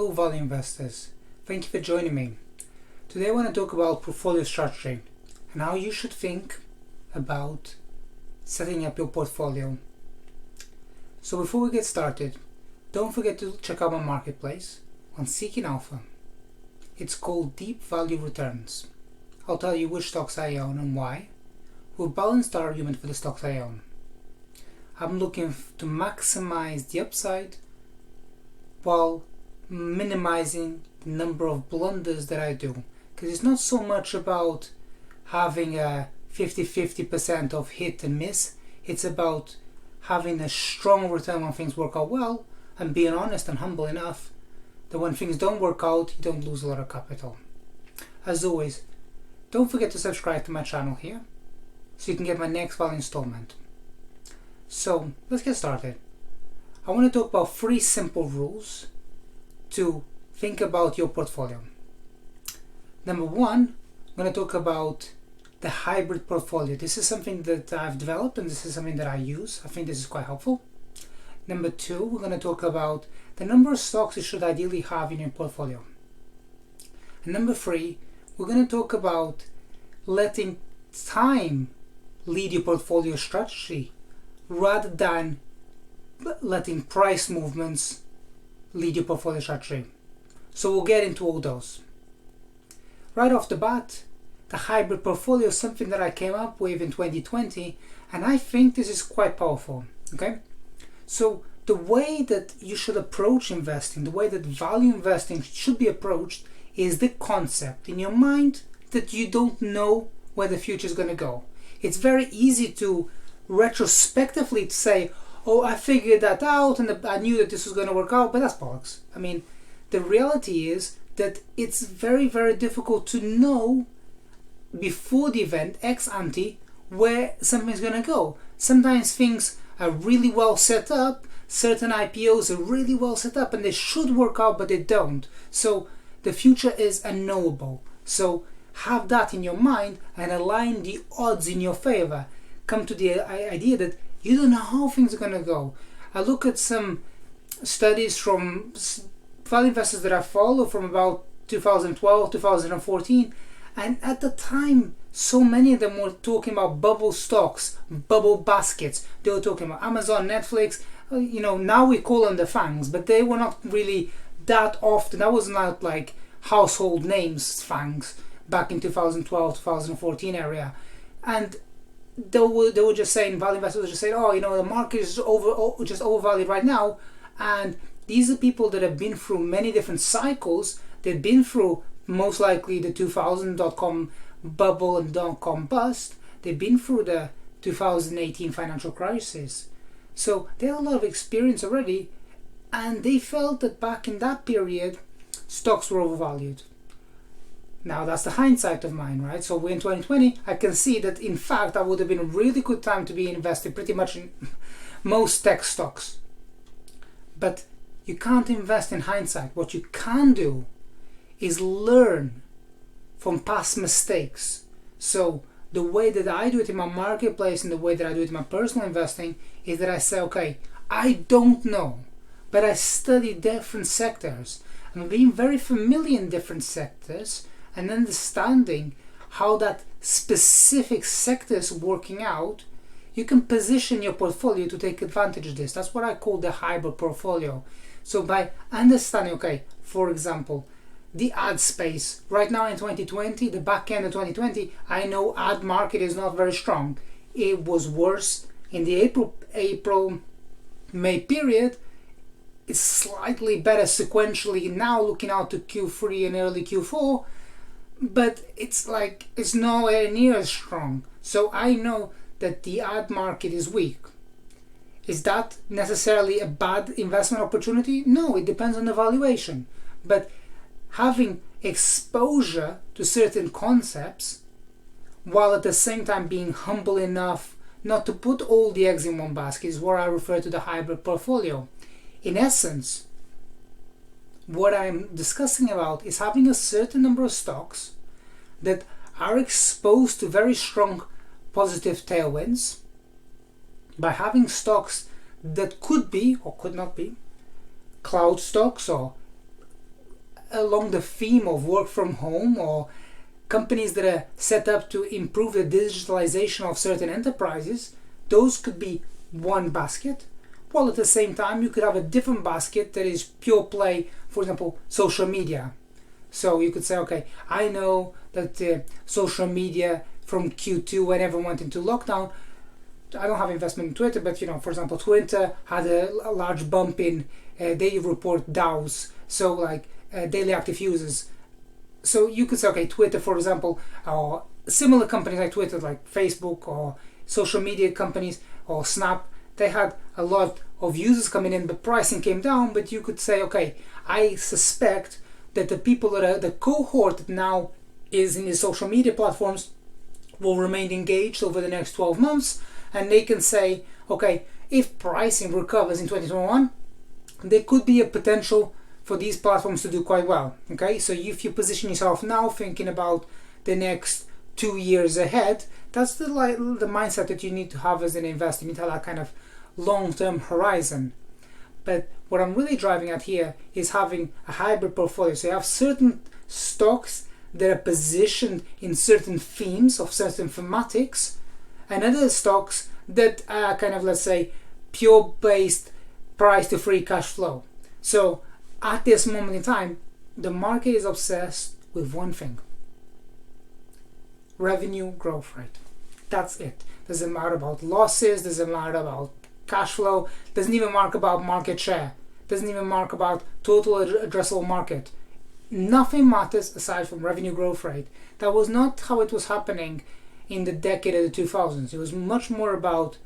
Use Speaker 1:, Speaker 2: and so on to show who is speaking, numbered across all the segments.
Speaker 1: Hello value investors, thank you for joining me. Today I want to talk about portfolio strategy and how you should think about setting up your portfolio. So before we get started, don't forget to check out my marketplace on Seeking Alpha. It's called Deep Value Returns. I'll tell you which stocks I own and why, with balanced argument for the stocks I own. I'm looking to maximize the upside while minimizing the number of blunders that I do, because it's not so much about having a 50-50% of hit and miss. It's about having a strong return when things work out well and being honest and humble enough that when things don't work out, you don't lose a lot of capital. As always, don't forget to subscribe to my channel here so you can get my next value installment. So let's get started. I want to talk about 3 simple rules to think about your portfolio. Number 1, I'm going to talk about the hybrid portfolio. This is something that I've developed and this is something that I use. I think this is quite helpful. Number 2, we're going to talk about the number of stocks you should ideally have in your portfolio. And number 3, we're going to talk about letting time lead your portfolio strategy rather than letting price movements lead your portfolio strategy. So we'll get into all those. Right off the bat, the hybrid portfolio is something that I came up with in 2020, and I think this is quite powerful. Okay, so the way that you should approach investing, the way that value investing should be approached, is the concept in your mind that you don't know where the future is going to go. It's very easy to retrospectively say, oh, I figured that out and I knew that this was going to work out, but that's bollocks. I mean, the reality is that it's very, very difficult to know before the event, ex ante, where something's going to go. Sometimes things are really well set up, certain IPOs are really well set up and they should work out, but they don't. So the future is unknowable. So have that in your mind and align the odds in your favor. Come to the idea that you don't know how things are going to go. I look at some studies from value investors that I follow from about 2012, 2014, and at the time, so many of them were talking about bubble stocks, bubble baskets. They were talking about Amazon, Netflix. Now we call them the FANGs, but they were not really that often. That was not like household names, FANGs, back in 2012, 2014 area. And they were just saying, value investors were just saying, the market is just overvalued right now. And these are people that have been through many different cycles. They've been through most likely the 2000 dot-com bubble and dot-com bust. They've been through the 2018 financial crisis. So they had a lot of experience already, and they felt that back in that period, stocks were overvalued. Now that's the hindsight of mine, right? So in 2020, I can see that in fact that would have been a really good time to be invested pretty much in most tech stocks. But you can't invest in hindsight. What you can do is learn from past mistakes. So the way that I do it in my marketplace and the way that I do it in my personal investing is that I say, okay, I don't know, but I study different sectors and being very familiar in different sectors and understanding how that specific sector is working out, you can position your portfolio to take advantage of this. That's what I call the hybrid portfolio. So by understanding, okay, for example, the ad space, right now in 2020, the back end of 2020, I know ad market is not very strong. It was worse in the April-May period. It's slightly better sequentially now looking out to Q3 and early Q4, but it's nowhere near as strong. So I know that the ad market is weak. Is that necessarily a bad investment opportunity? No, it depends on the valuation. But having exposure to certain concepts while at the same time being humble enough not to put all the eggs in one basket is what I refer to the hybrid portfolio. In essence, what I'm discussing about is having a certain number of stocks that are exposed to very strong positive tailwinds by having stocks that could be or could not be cloud stocks or along the theme of work from home, or companies that are set up to improve the digitalization of certain enterprises, those could be one basket. While at the same time, you could have a different basket that is pure play, for example, social media. So you could say, okay, I know that social media from Q2, when everyone went into lockdown, I don't have investment in Twitter, but for example, Twitter had a large bump in they report DAUs, so like daily active users. So you could say, okay, Twitter, for example, or similar companies like Twitter, like Facebook, or social media companies, or Snap, they had a lot of users coming in, but pricing came down. But you could say, okay, I suspect that the people that are the cohort that now is in the social media platforms will remain engaged over the next 12 months, and they can say, okay, if pricing recovers in 2021, there could be a potential for these platforms to do quite well. Okay, so if you position yourself now thinking about the next 2 years ahead, that's the mindset that you need to have as an investor. You need to have that kind of long-term horizon. But what I'm really driving at here is having a hybrid portfolio. So you have certain stocks that are positioned in certain themes of certain thematics, and other stocks that are kind of, let's say, pure based price to free cash flow. So at this moment in time, the market is obsessed with one thing: revenue growth rate. That's it. Doesn't matter about losses, doesn't matter about cash flow, doesn't even matter about market share, doesn't even matter about total addressable market. Nothing matters aside from revenue growth rate. That was not how it was happening in the decade of the 2000s. It was much more about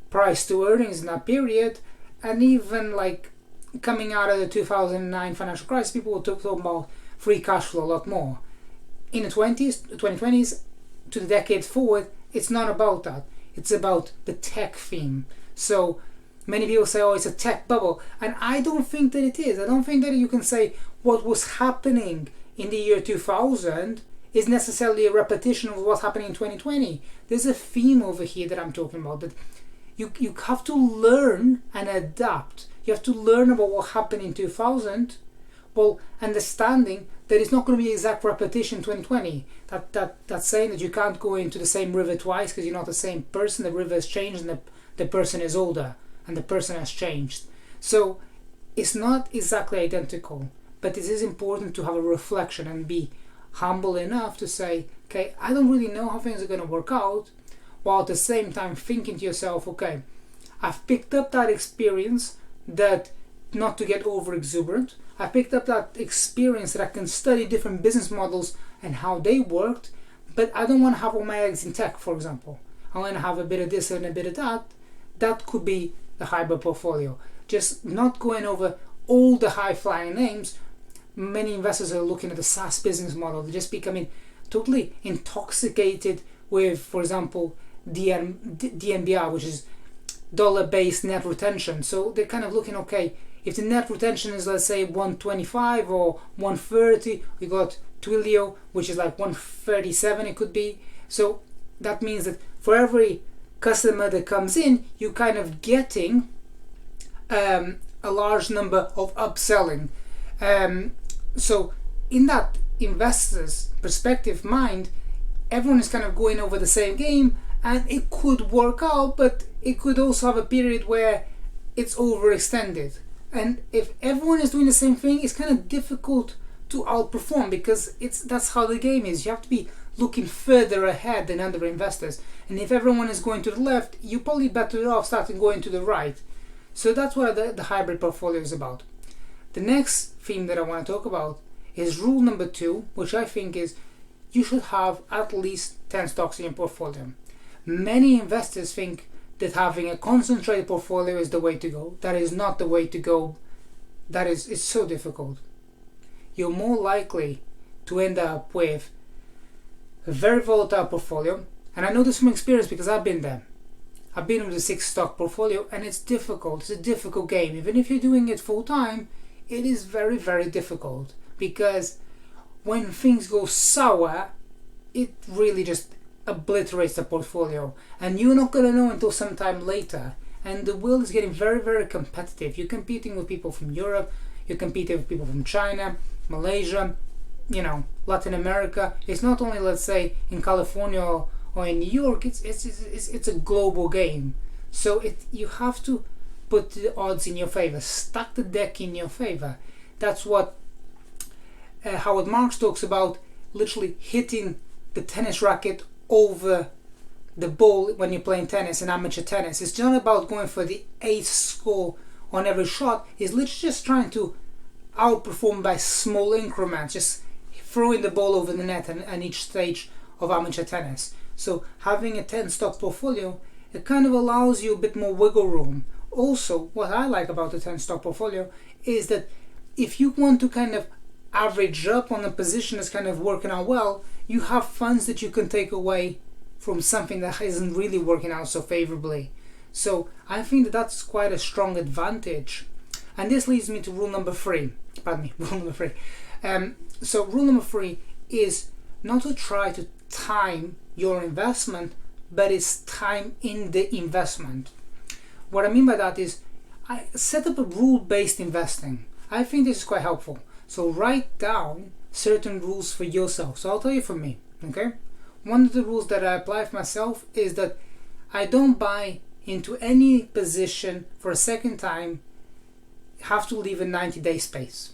Speaker 1: price to earnings in that period, and even like coming out of the 2009 financial crisis, people were talking about free cash flow a lot more. In the 2020s to the decade forward, it's not about that. It's about the tech theme. So many people say, oh, it's a tech bubble, and I don't think that it is. I don't think that you can say what was happening in the year 2000 is necessarily a repetition of what's happening in 2020. There's a theme over here that I'm talking about, that you have to learn and adapt. You have to learn about what happened in 2000, while understanding that it's not going to be exact repetition in 2020. That's saying that you can't go into the same river twice because you're not the same person. The river has changed, and the person is older, and the person has changed. So it's not exactly identical, but it is important to have a reflection and be humble enough to say, okay, I don't really know how things are going to work out, while at the same time thinking to yourself, okay, I've picked up that experience, that not to get over exuberant, I picked up that experience that I can study different business models and how they worked, but I don't want to have all my eggs in tech, for example. I want to have a bit of this and a bit of that. That could be the hybrid portfolio. Just not going over all the high-flying names. Many investors are looking at the SaaS business model. They're just becoming totally intoxicated with, for example, DNBR, which is dollar-based net retention. So they're kind of looking, okay, if the net retention is, let's say, 125 or 130, we got Twilio, which is like 137 it could be. So that means that for every customer that comes in, you're kind of getting a large number of upselling. So in that investor's perspective mind, everyone is kind of going over the same game, and it could work out, but it could also have a period where it's overextended. And if everyone is doing the same thing, it's kind of difficult to outperform, because that's how the game is. You have to be looking further ahead than other investors. And if everyone is going to the left, you're probably better off starting going to the right. So that's what the hybrid portfolio is about. The next theme that I want to talk about is rule number 2, which I think is you should have at least 10 stocks in your portfolio. Many investors think that having a concentrated portfolio is the way to go. That is not the way to go. It's so difficult. You're more likely to end up with a very volatile portfolio, and I know this from experience because I've been there. I've been with a 6-stock portfolio, and it's difficult. It's a difficult game. Even if you're doing it full time, it is very, very difficult, because when things go sour, it really just obliterates the portfolio, and you're not going to know until sometime later. And the world is getting very, very competitive. You're competing with people from Europe, you're competing with people from China, Malaysia, Latin America. It's not only, let's say, in California or in New York. It's a global game. So you have to put the odds in your favor, stack the deck in your favor. That's what Howard Marks talks about, literally hitting the tennis racket over the ball when you're playing tennis in amateur tennis. It's not about going for the ace score on every shot. It's literally just trying to outperform by small increments, just throwing the ball over the net and each stage of amateur tennis. So having a 10 stock portfolio, it kind of allows you a bit more wiggle room. Also, what I like about the 10 stock portfolio is that if you want to kind of average up on a position that's kind of working out well, you have funds that you can take away from something that isn't really working out so favorably. So I think that that's quite a strong advantage. And this leads me to rule number 3. Rule number 3. So rule number 3 is not to try to time your investment, but it's time in the investment. What I mean by that is I set up a rule-based investing. I think this is quite helpful. So write down certain rules for yourself. So I'll tell you for me, okay? One of the rules that I apply for myself is that I don't buy into any position for a second time, have to leave a 90-day space.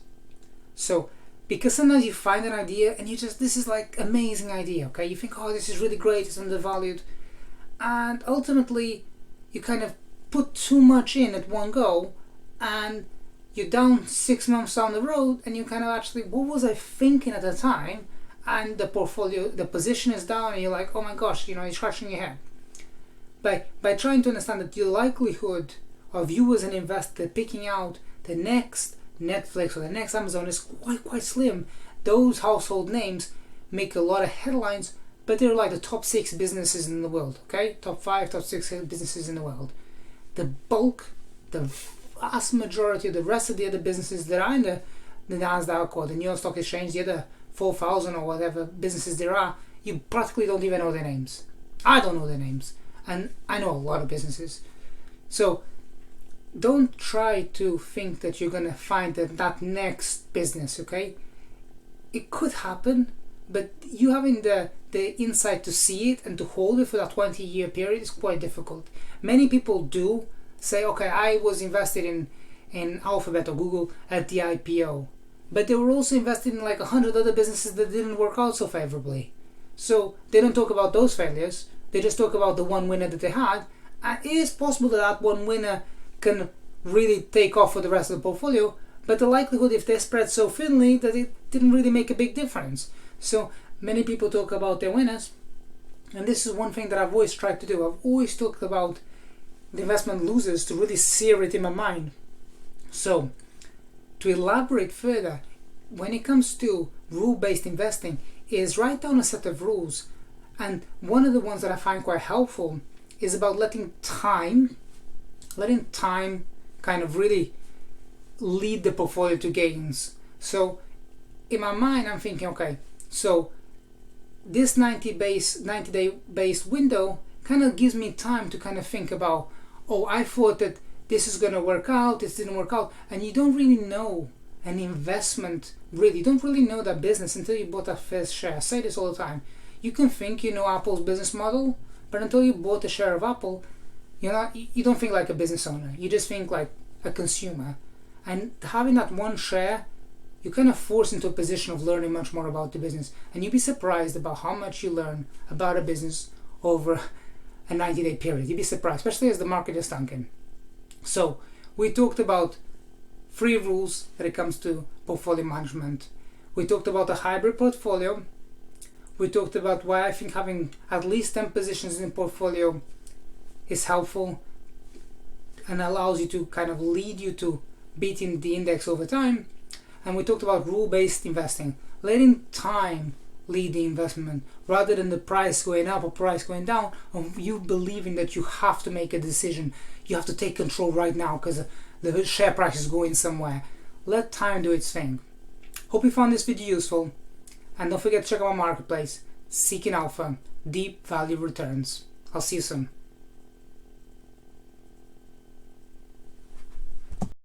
Speaker 1: So, because sometimes you find an idea and this is like amazing idea, okay? You think, oh, this is really great, it's undervalued. And ultimately, you kind of put too much in at one go and you're down 6 months down the road and you kind of actually, what was I thinking at the time? And the portfolio, the position is down and you're like, oh my gosh, you're scratching your head. By trying to understand that your likelihood of you as an investor picking out the next Netflix or the next Amazon is quite slim. Those household names make a lot of headlines, but they're like the top 6 businesses in the world, okay? Top 5, top 6 businesses in the world. The bulk, the vast majority of the rest of the other businesses that are in the NASDAQ or the New York Stock Exchange, the other 4,000 or whatever businesses there are, you practically don't even know their names. I don't know their names, and I know a lot of businesses. So don't try to think that you're going to find that next business, okay? It could happen, but you having the insight to see it and to hold it for that 20-year period is quite difficult. Many people do say, okay, I was invested in Alphabet or Google at the IPO, but they were also invested in like 100 other businesses that didn't work out so favorably. So they don't talk about those failures, they just talk about the one winner that they had. And it is possible that one winner can really take off for the rest of the portfolio, but the likelihood, if they're spread so thinly, that it didn't really make a big difference. So many people talk about their winners, and this is one thing that I've always tried to do. I've always talked about the investment losers to really sear it in my mind. So to elaborate further, when it comes to rule-based investing, is write down a set of rules, and one of the ones that I find quite helpful is about letting time kind of really lead the portfolio to gains. So in my mind, I'm thinking, okay, so this 90-day based window kind of gives me time to kind of think about, oh, I thought that this is going to work out, this didn't work out. And you don't really know an investment, really. You don't really know that business until you bought that first share. I say this all the time. You can think you know Apple's business model, but until you bought a share of Apple, you don't think like a business owner. You just think like a consumer. And having that one share, you kind of force into a position of learning much more about the business. And you'd be surprised about how much you learn about a business over a 90-day period. You'd be surprised, especially as the market is tanking. So we talked about 3 rules when it comes to portfolio management. We talked about a hybrid portfolio. We talked about why I think having at least 10 positions in portfolio is helpful and allows you to kind of lead you to beating the index over time. And we talked about rule-based investing, letting time lead the investment rather than the price going up or price going down, or you believing that you have to make a decision, you have to take control right now because the share price is going somewhere. Let time do its thing. Hope you found this video useful, and don't forget to check out my marketplace, Seeking Alpha, Deep Value Returns. I'll see you soon.